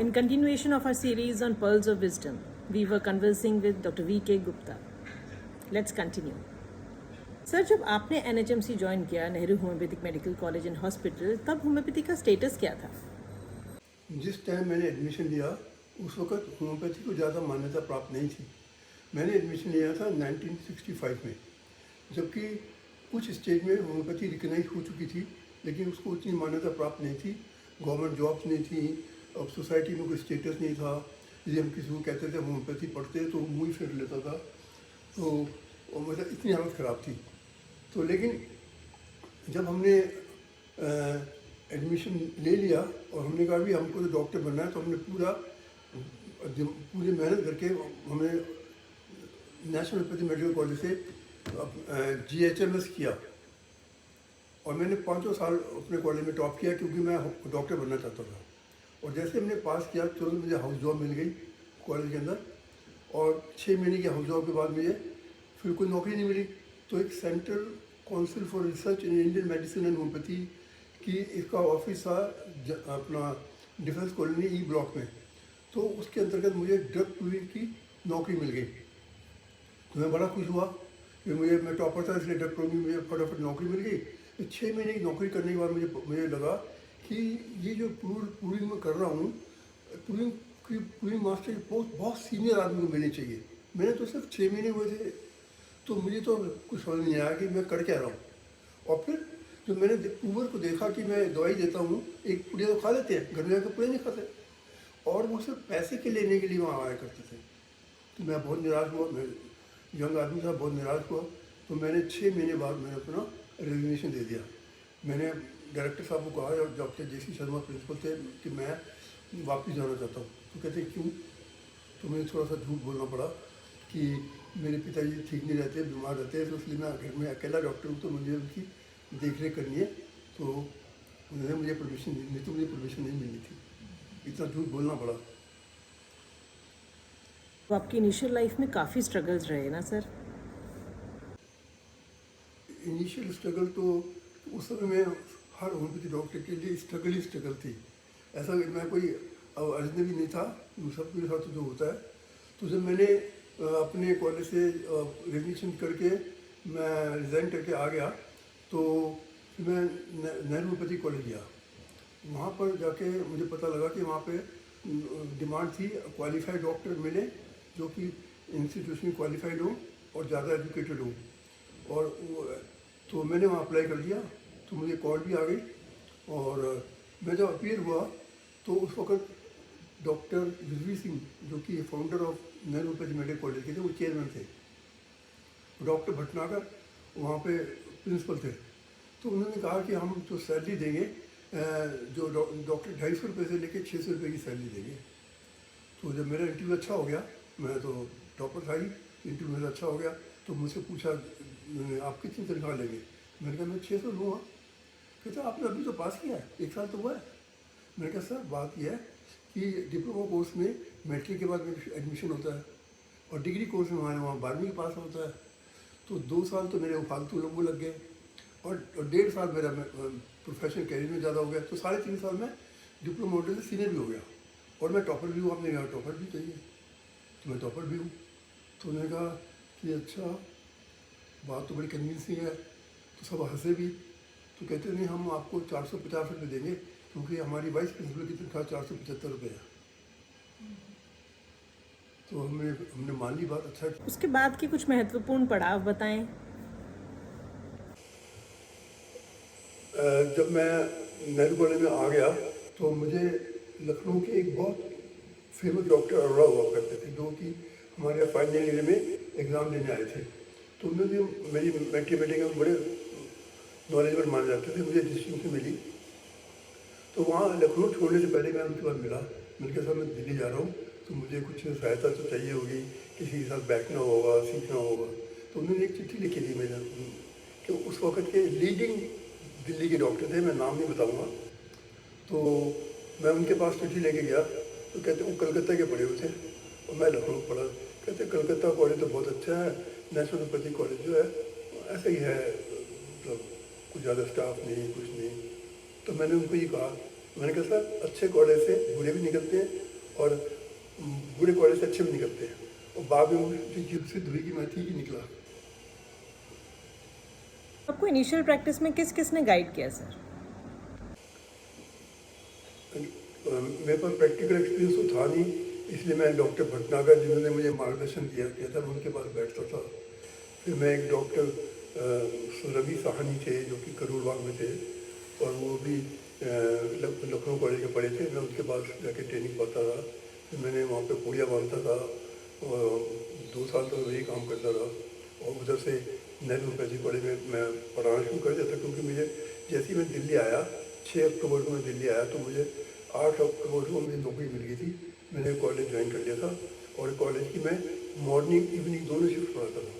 In continuation of our series on Pearls of Wisdom, we were conversing with Dr. V.K. Gupta. Let's continue. Sir, जब आपने NHMC join किया, Nehru homeopathic medical college and hospital, तब homeopathy का status क्या था? जिस time मैंने admission लिया उस वक्त होम्योपैथी को ज़्यादा मान्यता प्राप्त नहीं थी। मैंने एडमिशन लिया था 1965 में, जबकि कुछ स्टेट में होम्योपैथी रिकगनाइज हो चुकी थी, लेकिन उसको उतनी मान्यता प्राप्त नहीं थी। गवर्नमेंट जॉब्स नहीं थी, अब सोसाइटी में कोई स्टेटस नहीं था। यदि हम किसी को कहते थे होम्योपैथी पढ़ते तो मुँह ही फेर लेता था। तो मतलब इतनी हालत ख़राब थी। तो लेकिन जब हमने एडमिशन ले लिया और हमने कहा भी हमको तो डॉक्टर बनना है, तो हमने पूरी मेहनत करके हमने नेशनल होम्योपैथी मेडिकल कॉलेज से GHMS किया और मैंने 5 साल अपने कॉलेज में टॉप किया, क्योंकि मैं डॉक्टर बनना चाहता था। और जैसे हमने पास किया तुरंत मुझे हाउस जॉब मिल गई कॉलेज के अंदर, और 6 महीने की हाउस जॉब के बाद मुझे फिर कोई नौकरी नहीं मिली। तो एक central council for research in Indian medicine and homeopathy की इसका ऑफिस था अपना डिफेंस कॉलोनी E ब्लॉक में। तो उसके अंतर्गत मुझे ड्रग प्रूविंग की नौकरी मिल गई। तो मैं बड़ा खुश हुआ कि मैं टॉपर था, इसलिए ड्रग प्रूविंग मुझे फटाफट नौकरी मिल गई। तो 6 महीने की नौकरी करने के बाद मुझे लगा कि ये जो प्रूविंग में कर रहा हूँ, प्रूविंग मास्टर बहुत सीनियर आदमी को मिलनी चाहिए। मैंने तो सिर्फ 6 महीने हुए थे, तो मुझे तो कुछ समझ नहीं आया कि मैं कर क्या रहा हूँ। और फिर जो मैंने प्रूवर को देखा कि मैं दवाई देता हूँ, एक पुड़िया तो खा लेते हैं, घर में जाकर पुड़िया नहीं खाते, और वो सिर्फ पैसे के लेने के लिए वहाँ आया करते थे। तो मैं बहुत निराश हुआ, मैं यंग आदमी था, बहुत निराश हुआ। तो मैंने 6 महीने बाद मैंने अपना रेजिग्नेशन दे दिया। मैंने डायरेक्टर साहब को कहा, और डॉक्टर JC शर्मा प्रिंसिपल थे, कि मैं वापस जाना चाहता हूँ। तो कहते क्यों? तो मुझे थोड़ा सा झूठ बोलना पड़ा कि मेरे पिताजी ठीक नहीं रहते, बीमार रहते हैं, तो इसलिए मैं घर में अकेला डॉक्टर हूँ, तो मुझे उनकी देख रेख करनी है। तो उन्होंने मुझे परमिशन दी, नहीं तो मुझे परमिशन नहीं मिलनी थी। इतना झूठ बोलना पड़ा। तो आपकी इनिशियल लाइफ में काफ़ी स्ट्रगल्स रहे ना सर? इनिशियल स्ट्रगल तो उस समय में हर होम्योपैथी डॉक्टर के लिए स्ट्रगल थी। ऐसा मैं कोई अजनबी नहीं था, सबके साथ जो होता है। तो जब मैंने अपने कॉलेज से रेजिग्नेशन करके मैं रिज़ाइन करके आ गया, तो फिर मैं नेहरू होम्योपैथी कॉलेज गया। वहाँ पर जाके मुझे पता लगा कि वहाँ पे डिमांड थी क्वालिफाइड डॉक्टर मिले, जो कि इंस्टीट्यूशन में क्वालिफाइड हो और ज़्यादा एजुकेटेड हो। और तो मैंने वहाँ अप्लाई कर दिया, तो मुझे कॉल भी आ गई। और मैं जब अपीयर हुआ तो उस वक्त डॉक्टर युजवी सिंह, जो कि founder of Nehru homeopathy medical college के थे, वो चेयरमैन थे। डॉक्टर भटनागर वहाँ पे प्रिंसिपल थे। तो उन्होंने कहा कि हम जो सैलरी देंगे, जो डॉक्टर 250 रुपये से लेकर 600 रुपये की सैलरी देंगे। तो जब मेरा इंटरव्यू अच्छा हो गया, मैं तो टॉपर था ही, इंटरव्यू मेरा अच्छा हो गया, तो मुझसे पूछा आप कितनी तनख्वाह लेंगे? मैंने कहा मैं 600 लूँगा। कहते आपने अभी तो पास किया है, 1 साल तो हुआ है। मैंने कहा सर बात यह है कि डिप्लोमा कोर्स में मैट्रिक के बाद एडमिशन होता है, और डिग्री कोर्स में हमारे वहाँ 12वीं पास होता है। तो 2 साल तो मेरे फालतू लोगों लग गए, और 1.5 साल मेरा प्रोफेशनल कैरियर में ज़्यादा हो गया। तो 3.5 साल में डिप्लोमा होल्डर से सीनियर भी हो गया, और मैं टॉपर भी हूँ। आपने कहा टॉपर भी चाहिए, तो मैं टॉपर भी हूँ। तो उन्होंने कहा कि अच्छा, बात तो बड़ी कन्विंसिंग है। तो सब हंसे भी। तो कहते नहीं, हम आपको 450 रुपये देंगे, क्योंकि हमारी वाइस प्रिंसिपल की तनख्वाह 475 रुपये है। तो हमने मान ली बात। अच्छा, उसके बाद के कुछ महत्वपूर्ण पड़ाव बताएं। जब मैं नेहरू कॉलेज में आ गया, तो मुझे लखनऊ के एक बहुत फेमस डॉक्टर अरोड़ा हुआ करते थे, जो कि हमारे यहाँ फाइनल ईयर में एग्ज़ाम देने आए थे। तो उन्होंने मेरी मैथमेटिक्स में बड़े नॉलेजेबल माने जाते थे, मुझे डिस्टिंक्शन मिली। तो वहाँ लखनऊ छोड़ने से पहले मैं उनके पास मिला। मैंने कहा साहब मैं दिल्ली जा रहा हूँ, तो मुझे कुछ सहायता तो चाहिए होगी, किसी के साथ बैठना होगा, सीखना होगा। तो उन्होंने एक चिट्ठी लिखी थी मेरे कि उस वक्त के लीडिंग दिल्ली के डॉक्टर थे, मैं नाम नहीं बताऊँगा। तो मैं उनके पास चिट्ठी लेके गया, तो कहते वो कलकत्ता के पढ़े हुए थे और मैं लखनऊ पढ़ा। कहते कलकत्ता कॉलेज तो बहुत अच्छा है, नेशनल होम्योपैथी कॉलेज जो है ऐसा ही है, मतलब कुछ ज़्यादा स्टाफ नहीं, कुछ नहीं। तो मैंने उनको ये कहा, मैंने कहा सर अच्छे कॉलेज से बुरे भी निकलते हैं और बुरे कॉलेज से अच्छे भी निकलते हैं। और बाद में मुझे ये सिद्ध हुई कि मैं ठीक ही निकला। आपको इनिशियल प्रैक्टिस में किस किस ने गाइड किया सर? मेरे पास प्रैक्टिकल एक्सपीरियंस तो था नहीं, इसलिए मैं डॉक्टर भटनागर जिन्होंने मुझे मार्गदर्शन किया था, मैं उनके पास बैठता था। फिर मैं एक डॉक्टर रवि साहनी थे जो कि करोल बाग में थे, और वो भी लखनऊ कॉलेज में पढ़े थे। मैं उनके पास जाके ट्रेनिंग पाता रहा। फिर मैंने वहाँ पे पूड़िया बांधता था, और 2 साल तक वही काम करता रहा। और उधर से नेहरू होम्योपैथी कॉलेज में मैं पढ़ाना शुरू कर दिया था, क्योंकि मुझे जैसे ही मैं दिल्ली आया, 6 अक्टूबर को मैं दिल्ली आया, तो मुझे 8 अक्टूबर को मुझे नौकरी मिल गई थी। मैंने कॉलेज ज्वाइन कर लिया था, और कॉलेज की मैं मॉर्निंग इवनिंग दोनों शिफ्ट पढ़ाता था।